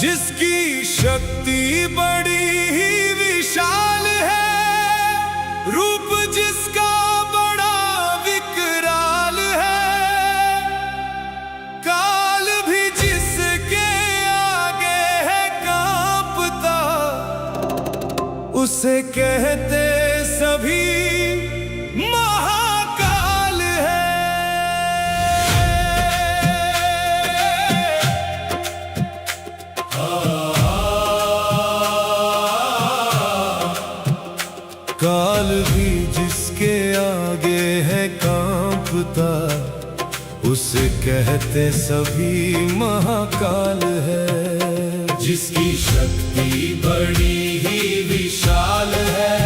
जिसकी शक्ति बड़ी ही विशाल है, रूप जिसका बड़ा विकराल है, काल भी जिसके आगे है कांपता, उसे कहते सभी महाकाल है। काल भी जिसके आगे है कांपता, उसे कहते सभी महाकाल है। जिसकी शक्ति बड़ी ही विशाल है,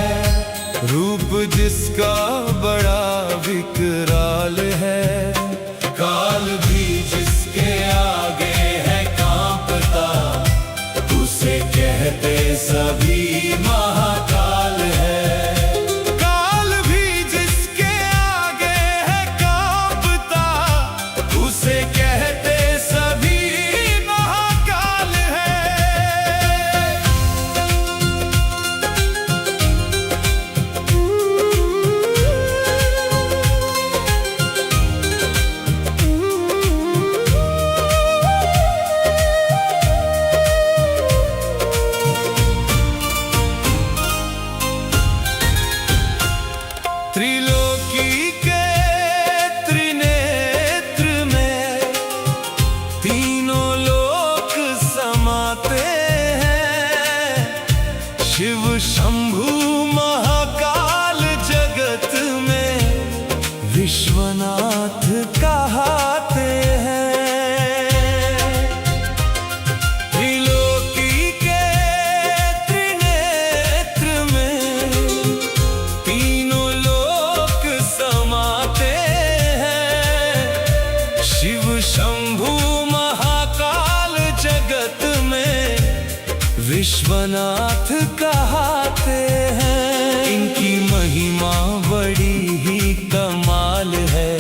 रूप जिसका बड़ा विकराल है, काल भी जिसके आगे है कांपता, उसे कहते सभी महाकाल है। त्रिलोकी के त्रिनेत्र में तीनों लोक समाते हैं, शिव शंभु महाकाल जगत में विश्वनाथ कहते हैं। त्रिलोकी के त्रिनेत्र में तीनों शिव शंभु महाकाल जगत में विश्वनाथ कहते हैं। इनकी महिमा बड़ी ही कमाल है,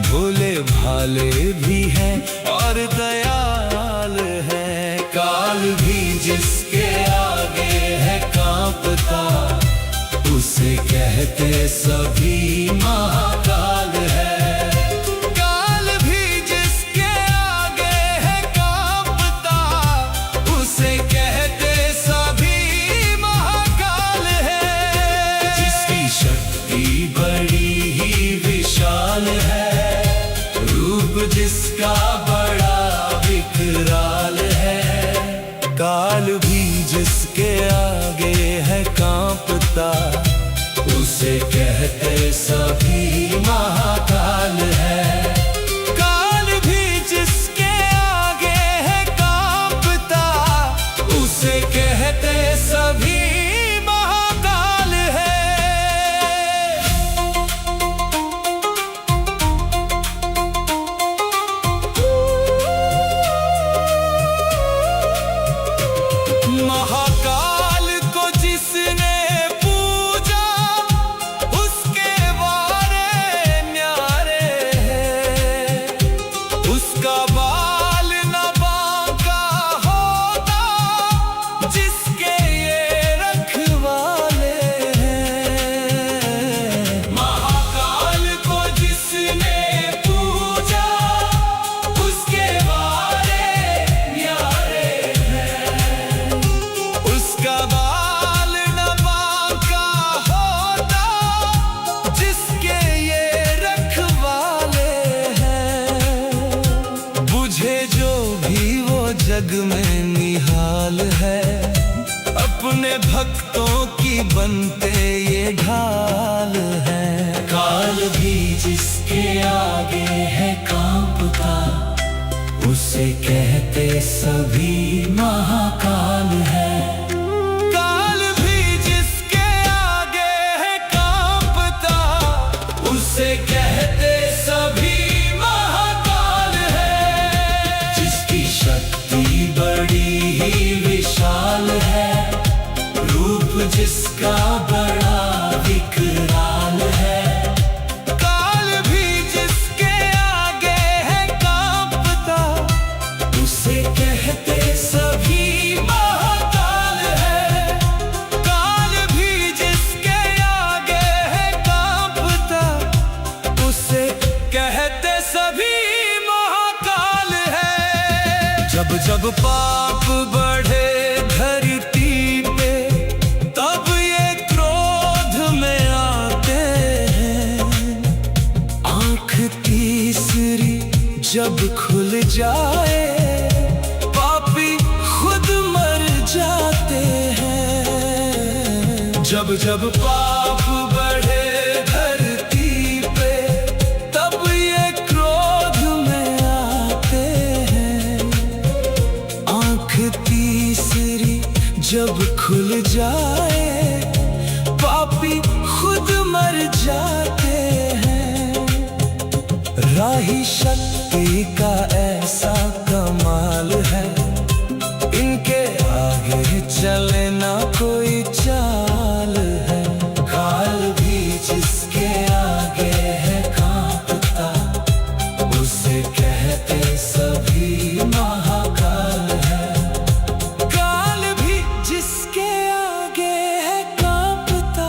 भोले भाले भी हैं और दयाल है। काल भी जिसके आगे है कांपता, उसे कहते सभी महाकाल है। जिसका बड़ा विकराल है, काल भी जिसके आगे है कांपता, उसे कहते सभी महाकाल है। काल भी जिसके आगे है कांपता, उसे कहते सभी महाकाल है। महाकाल को जिसने पूजा, उसके वारे न्यारे हैं, उसका बाल न बांका होता, जिसके ये रखवाले हैं। महाकाल को जिसने पूजा, उसके वारे न्यारे हैं, उसका बाल न बांका होता, जिसके ये रखवाले हैं। बुझे जो भी वो जग में निहाल है, अपने भक्तों की बनते ये ढाल है। काल भी जिसके आगे है कांपता, उसे कहते सभी महाकाल है। काल भी जिसके आगे है कांपता, उसे कहते सभी महाकाल है। जिसकी शक्ति बड़ी ही विशाल है, रूप जिसका बड़ा विकराल है। काल भी जिसके आगे है कांपता, उसे कहते सभी महाकाल है। काल भी जिसके आगे है कांपता, उसे कहते सभी महाकाल है। जब जब पाप बढ़े धरती पे, तब ये क्रोध में आते हैं। आंख तीसरी जब खुल जाए, पापी खुद मर जाते हैं। जब जब पाप बढ़े धरती पे, तब ये क्रोध में आते हैं। आंख तीसरी जब खुल जाए, पापी खुद मर जाते हैं। राही शक्ति का ऐसा कमाल है, इनके आगे चले ना कोई चाल है। काल भी जिसके आगे है कांपता, उसे कहते सभी महाकाल है। काल भी जिसके आगे है कांपता,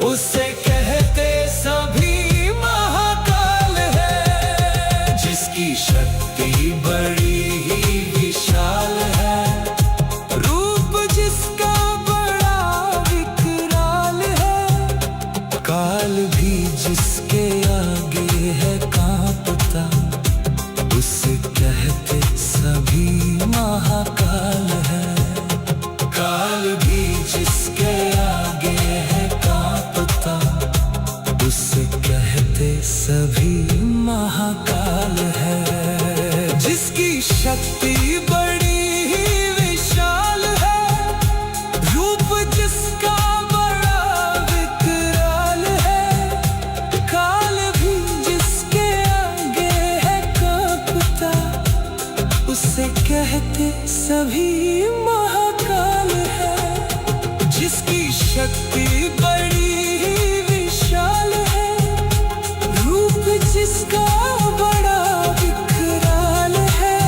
उसे कहते सभी महाकाल है। जिसकी शक्ति बड़ी ही विशाल है, रूप जिसका बड़ा विकराल है। काल भी जिसके आगे है कांपता, उसे कहते सभी महाकाल है। काल भी जिसके आगे है कांपता, उसे कहते सभी महाकाल है। जिसकी शक्ति बड़ी ही विशाल है, रूप जिसका बड़ा विकराल है। काल भी जिसके आगे है कांपता, उसे कहते सभी महाकाल है। जिसकी शक्ति बड़ी ही विशाल है, रूप जिसका बड़ा विकराल है।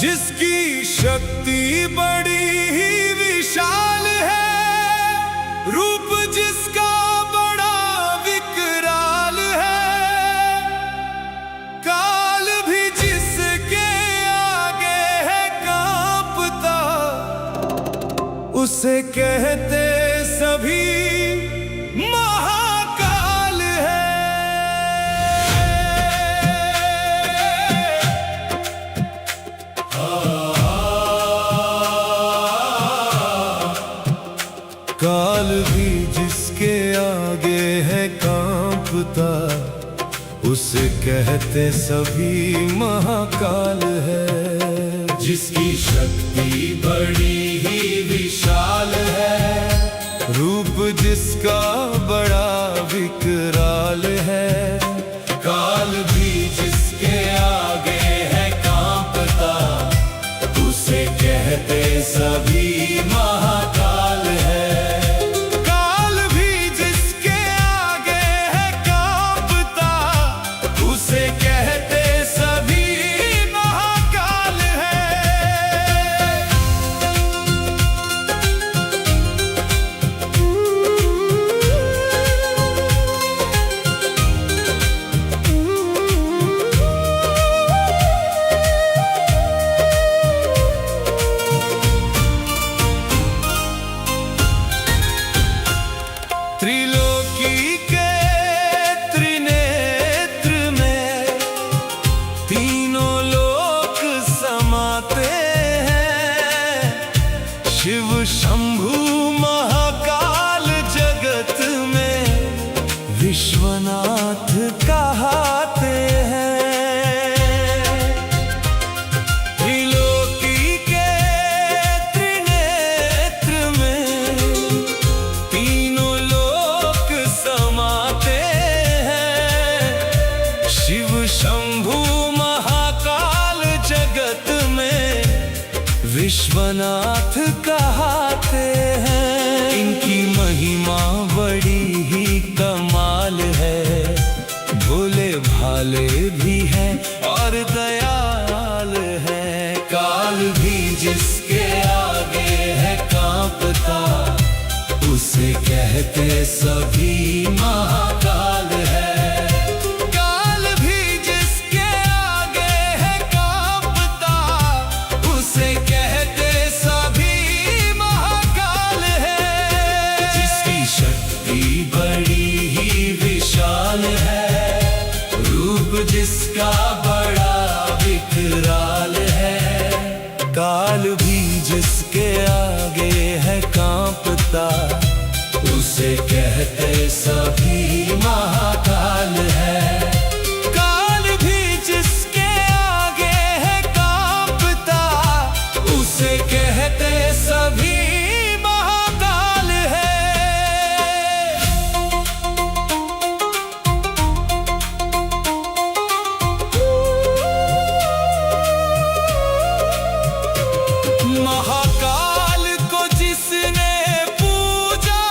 जिसकी शक्ति बड़ी ही विशाल है, रूप जिसका बड़ा विकराल है। काल भी जिसके आगे है कांपता, उसे कहते सभी महाकाल है। काल भी जिसके आगे है कांपता, उसे कहते सभी महाकाल है। जिसकी शक्ति बड़ी ही विशाल है, रूप जिसका बड़ा विकराल है। काल भी जिसके आगे है कांपता, उसे कहते सभी महाकाल है। काल भी जिसके आगे है कांपता, उसे कहते सभी महाकाल है। विश्वनाथ कहाते हैं। इनकी महिमा बड़ी ही कमाल है। भोले भाले भी हैं और दयाल है। काल भी जिसके आगे है कांपता, उसे कहते सभी महाकाल है। काल भी जिसके आगे है कांपता, उसे कहते सभी महाकाल है। जिसकी शक्ति बड़ी ही विशाल है, रूप जिसका बड़ा विकराल है। काल भी जिसके आगे है कांपता, उसे कहते सभी महाकाल है। काल भी जिसके आगे है कांपता, उसे कहते सभी महाकाल है। महाकाल को जिसने पूजा,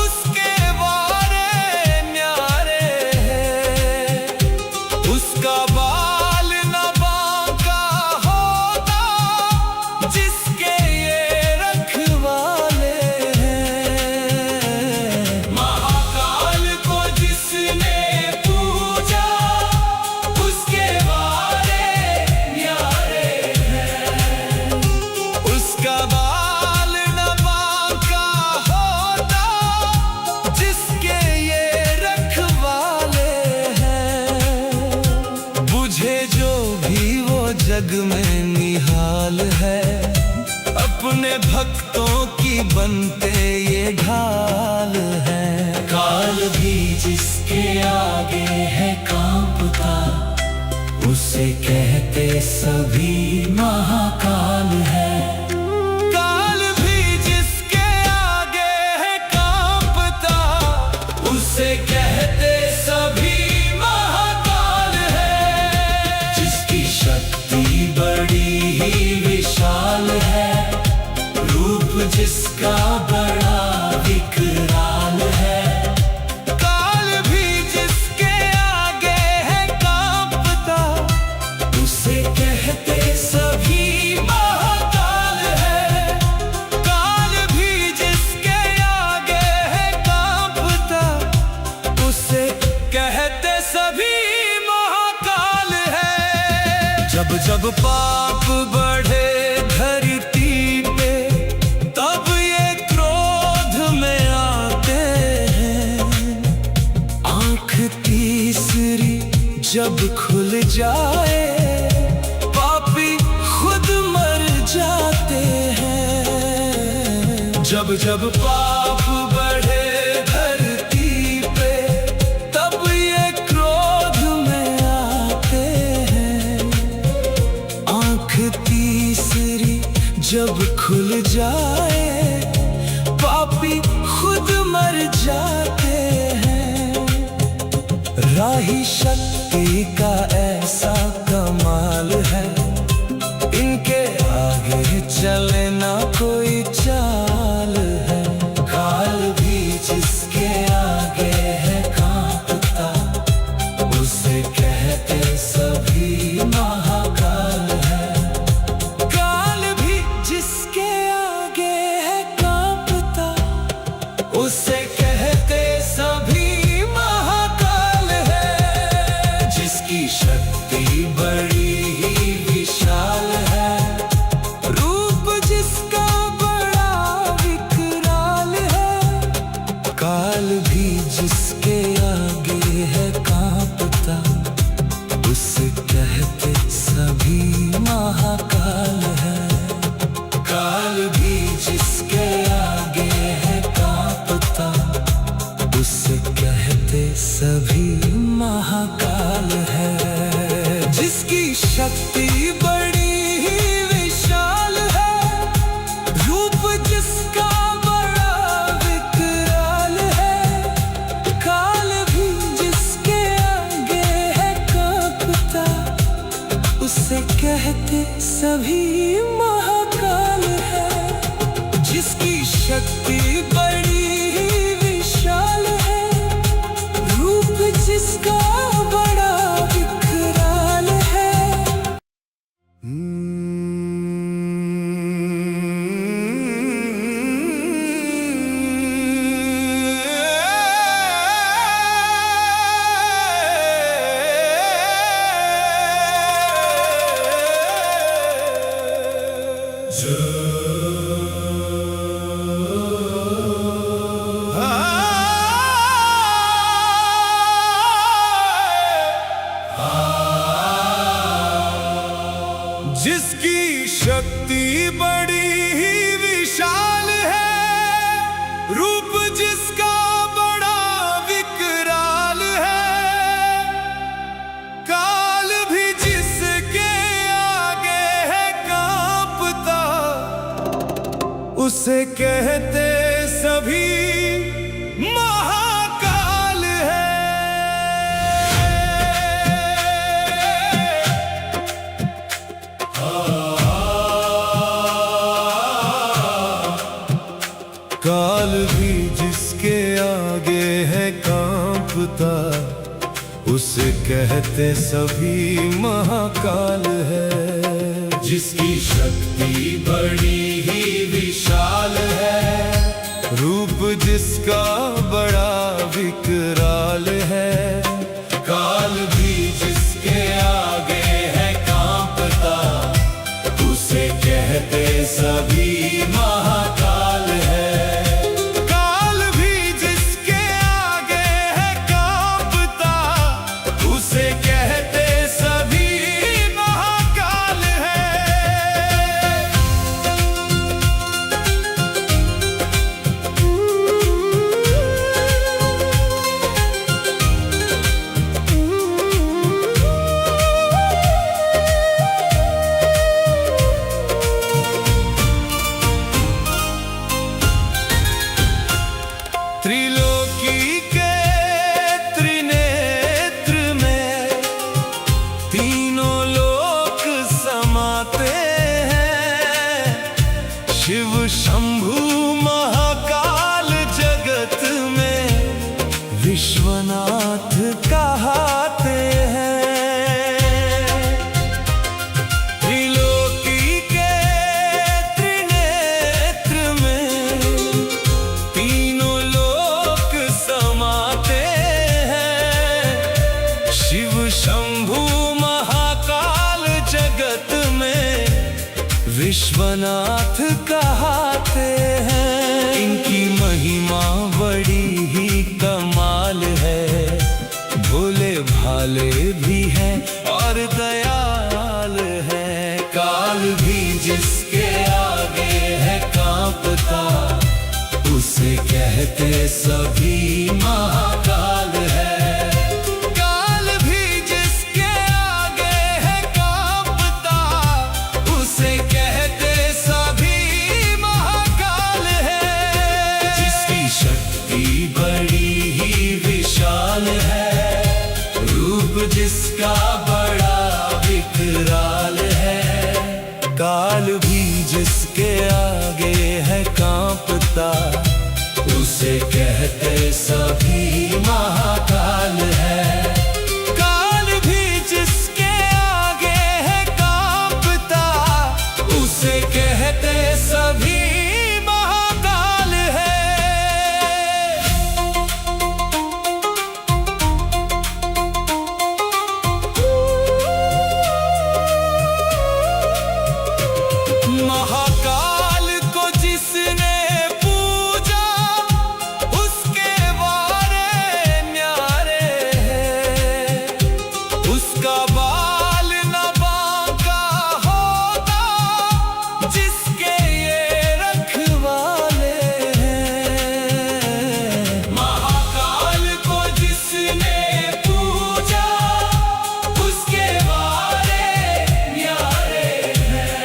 उसके वारे न्यारे हैं। उसका बाल न बांका होता, जिसके ये रखवाले हैं। महाकाल को जिसने पूजा, उसके वारे न्यारे हैं। उसका बाल न बांका होता, जिसके ये रखवाले हैं। बुझे जो भी वो जग में निहाल है, अपने भक्तों की बनते ये ढाल है। काल भी जिसके आगे है कांपता, उसे कहते सभी महाकाल है। काल भी जिसके आगे है कांपता, उसे कहते सभी महाकाल है। जिसकी शक्ति बड़ी ही विशाल है, रूप जिसका बड़ा विकराल है। काल भी जिसके आगे है कांपता, उसे कहते सभी महाकाल है। काल भी जिसके आगे है कांपता, उसे कहते सभी महाकाल है। जब जब पाप बढ़े धरती पे, तब ये क्रोध में आते हैं। आंख तीसरी जब खुल जाए, पापी खुद मर जाते हैं। जब जब पाप बढ़े धरती पे, तब ये क्रोध में आते हैं। आंख तीसरी जब खुल जाए, पापी खुद मर जाते हैं। राही शक्ति का ऐसा कमाल है, इनके आगे चले ना कोई चाल है। काल भी जिसके आगे है कांपता, उसे कहते सभी महाकाल है। काल भी जिसके आगे है कांपता, उसे कहते सभी महाकाल है। जिसकी शक्ति बड़ी ही कहते सभी महाकाल है। जिसकी शक्ति बड़ी ही विशाल है, रूप जिसका बड़ा विकराल है। जिसकी शक्ति बड़ी ही विशाल है, रूप जिसका बड़ा विकराल है। काल भी जिसके आगे है कांपता, उसे कहते सभी महाकाल है। काल भी जिसके आगे है कांपता, उसे कहते सभी महाकाल है। जिसकी शक्ति बड़ी ही विशाल है, रूप जिसका बड़ा विकराल है। काल भी जिसके आगे है कांपता, उसे कहते सभी महाकाल है। त्रिलोकी के त्रिनेत्र में तीनों लोक समाते हैं। शिव शंभु महाकाल जगत में विश्वनाथ कहते हैं। त्रिलोकी के त्रिनेत्र में तीनों शिव शंभु महाकाल जगत में विश्वनाथ कहते हैं। इनकी महिमा बड़ी ही कमाल है, भोले भाले भी हैं और दयाल है। काल भी जिसके आगे है कांपता, उसे कहते सभी महाकाल है। जिसका बड़ा विकराल है। काल भी जिसके आगे है कांपता, उसे कहते सभी महाकाल है। काल भी जिसके आगे है कांपता, उसे कहते सभी महाकाल है। महाकाल को जिसने पूजा, उसके वारे न्यारे हैं। उसका बाल न बांका होता, जिसके ये रखवाले हैं। महाकाल को जिसने पूजा, उसके वारे न्यारे हैं।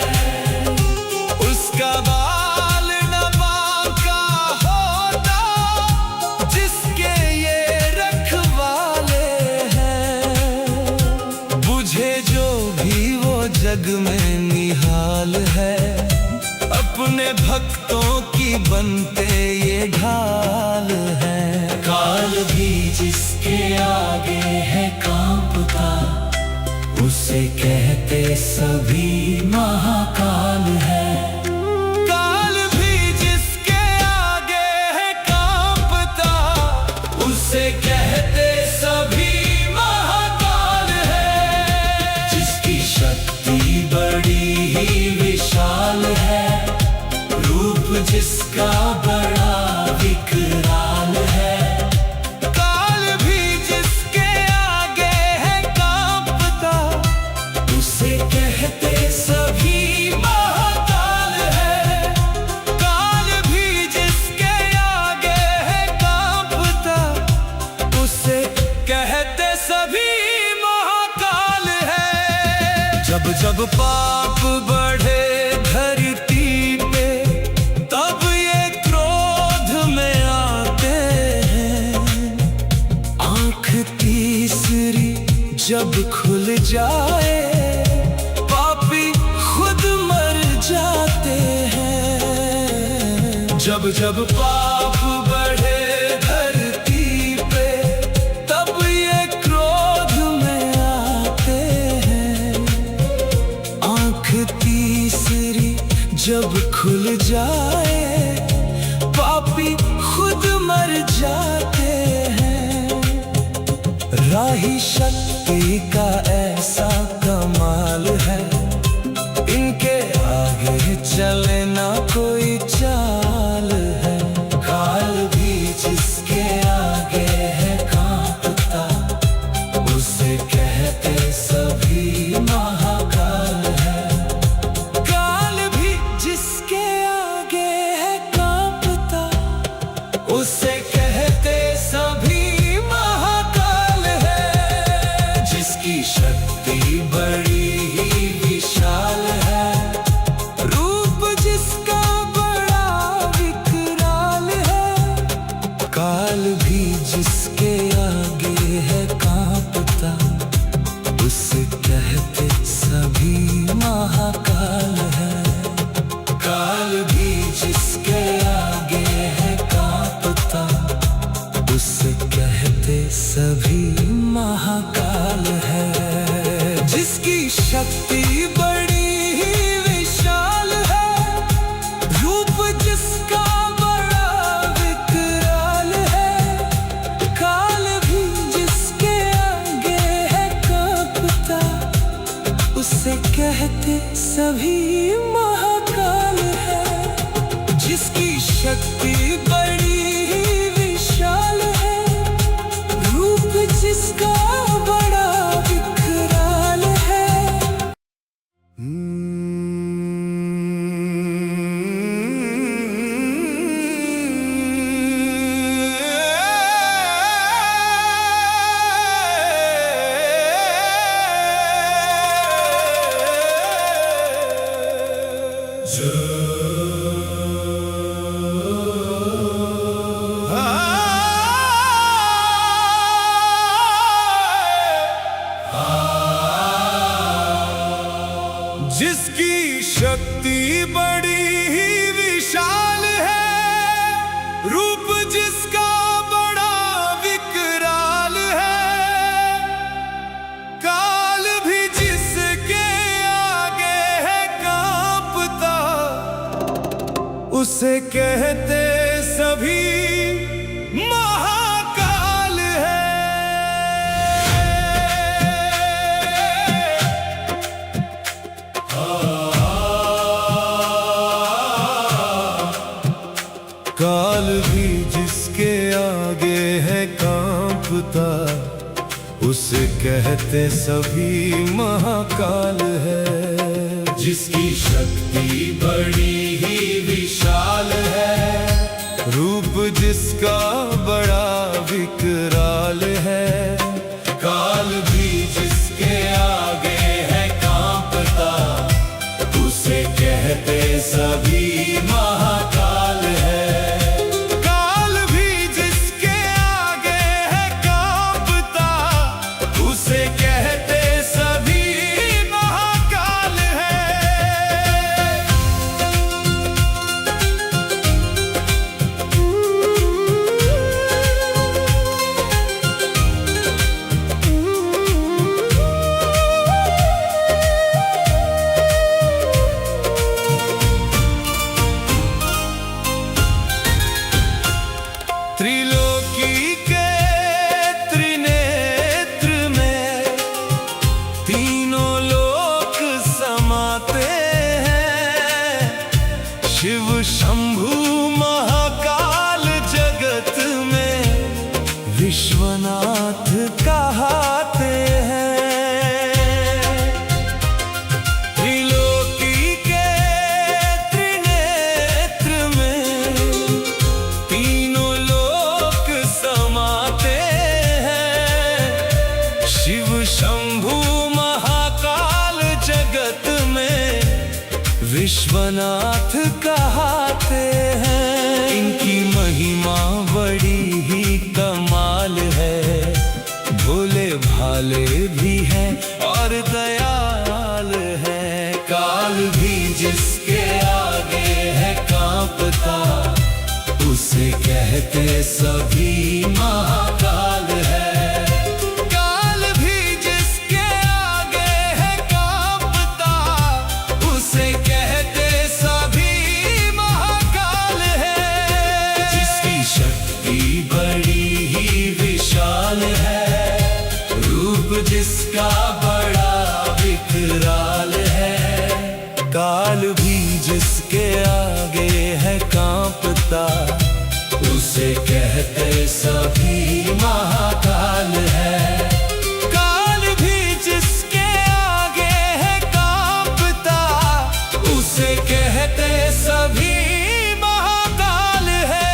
निहाल है, अपने भक्तों की बनते ये ढाल है। काल भी जिसके आगे है कांपता, उसे कहते सभी महाकाल है। काल भी जिसके आगे है कांपता, उसे कहते सभी महाकाल है। जिसकी शक्ति बड़ी ही विशाल है, रूप जिसका बड़ा विकराल है। काल भी जिसके आगे है कांपता, उसे कहते सभी महाकाल है। काल भी जिसके आगे है कांपता, उसे कहते सभी महाकाल है। जब जब पाप बढ़े धरती पे, तब ये क्रोध में आते हैं। आंख तीसरी जब खुल जाए, पापी खुद मर जाते हैं। जब जब पाप बढ़े धरती पे, तब ये क्रोध में आते हैं। आंख तीसरी जब खुल जाए, पापी खुद मर जाते हैं। राही शक्ति का ऐसा कमाल है, इनके आगे चले ना कोई चाल है। काल भी जिसके आगे है कांपता, उसे कहते सभी महाकाल है। काल भी जिसके आगे है कांपता, उसे कहते सभी महाकाल है। जिसकी शक्ति बड़ी ही विशाल है, रूप जिसका बड़ा विकराल है। काल भी जिसके आगे है कांपता, उसे कहते सभी महाकाल है। काल भी जिसके आगे है कांपता, उसे कहते सभी महाकाल है। जिसकी शक्ति बड़ी ही विशाल है, रूप जिसका बड़ा विकराल है। काल भी जिसके आगे है कांपता, उसे कहते सभी महाकाल है। जिसकी शक्ति बड़ी ही विशाल है, रूप जिसका बड़ा विकराल है। जिसकी शक्ति बड़ी ही विशाल है, रूप जिसका बड़ा विकराल है। काल भी जिसके आगे है कांपता, उसे कहते सभी महाकाल है। काल भी जिसके आगे है कांपता, उसे कहते सभी महाकाल है। जिसकी शक्ति बड़ी ही विशाल है, रूप जिसका बड़ा विकराल है। काल भी जिसके आगे है कांपता, उसे कहते सभी महाकाल है। काल भी जिसके आगे है कांपता, उसे कहते सभी महाकाल है। शिव शंभु महाकाल जगत में विश्वनाथ कहते हैं। त्रिलोकी के त्रिनेत्र में तीनों लोक समाते हैं। शिव शंभु महाकाल जगत में विश्वनाथ कहते हैं। इनकी महिमा बड़ी ही कमाल है, भोले भाले भी हैं और दयाल है। काल भी जिसके आगे है कांपता, उसे कहते सभी महाकाल है। काल भी जिसके आगे है कांपता, उसे कहते सभी महाकाल है। जिसकी शक्ति बड़ी ही विशाल है, रूप जिसका बड़ा विकराल है। काल भी जिसके आगे है कांपता, उसे कहते सभी महाकाल है। काल भी जिसके आगे है कांपता, उसे कहते सभी महाकाल है।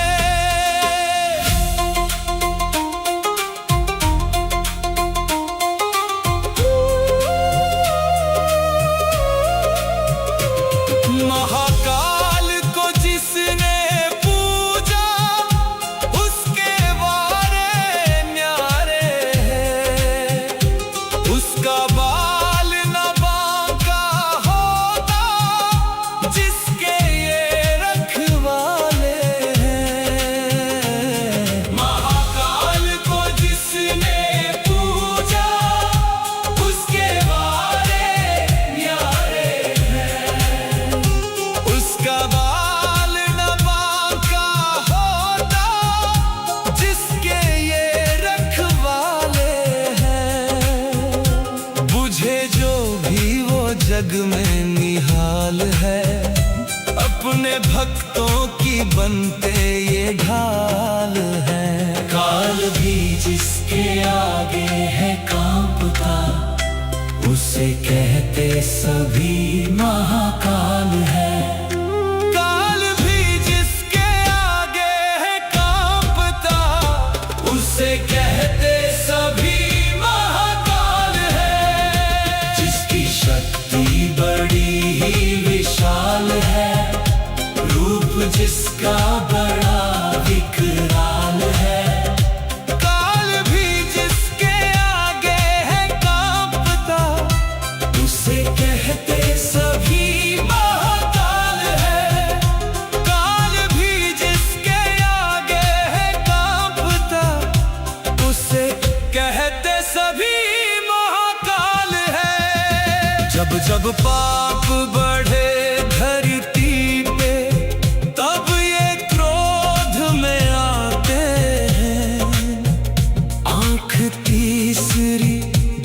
महाकाल को जिसने पूजा, उसके वारे न्यारे हैं। उसका बाल न बांका होता, जिसके ये रखवाले हैं। महाकाल को जिसने पूजा, उसके वारे न्यारे हैं। उसका बाल न बांका होता, जिसके ये रखवाले हैं। बुझे जो भी वो जग में निहाल है, अपने भक्तों की बनते ये ढाल है। काल भी जिसके आगे है कांपता, उसे कहते सभी महाकाल है। काल भी जिसके आगे है कांपता, उसे कहते सभी महाकाल है। जिसकी शक्ति बड़ी ही विशाल है, रूप जिसका बड़ा विकराल है। काल भी जिसके आगे है कांपता, उसे कहते सभी महाकाल है। काल भी जिसके आगे है कांपता, उसे कहते सभी महाकाल है। जब जब पाप बढ़े धरती पे, तब ये क्रोध में आते हैं। आंख तीसरी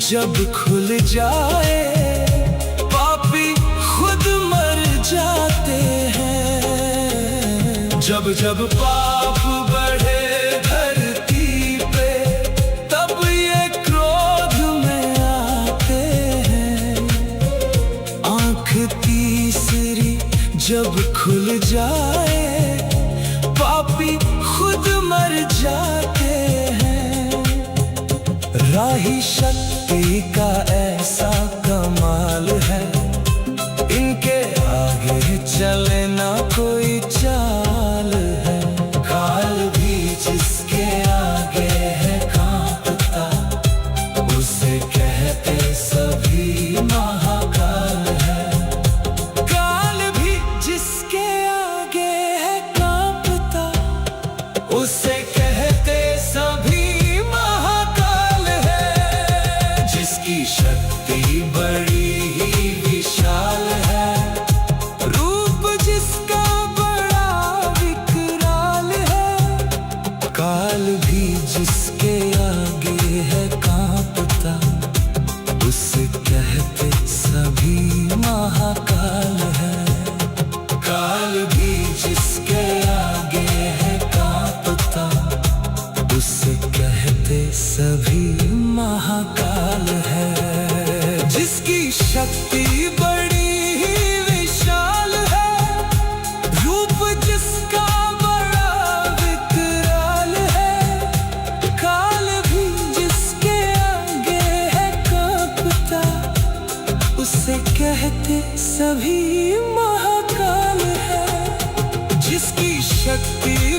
जब खुल जाए, पापी खुद मर जाते हैं। जब जब पाप बढ़े धरती पे, तब ये क्रोध में आते हैं। आंख तीसरी जब खुल जाए, पापी खुद मर जाते हैं। राही शक्ति का ऐसा कमाल है, इनके आगे चले ना कोई चाल है। काल भी जिसके आगे है कांपता, उसे कहते सभी महाकाल है। काल भी जिसके आगे है कांपता, उसे कहते सभी महाकाल है। जिसकी शक्ति बड़ी ही कहते सभी महाकाल है, जिसकी शक्ति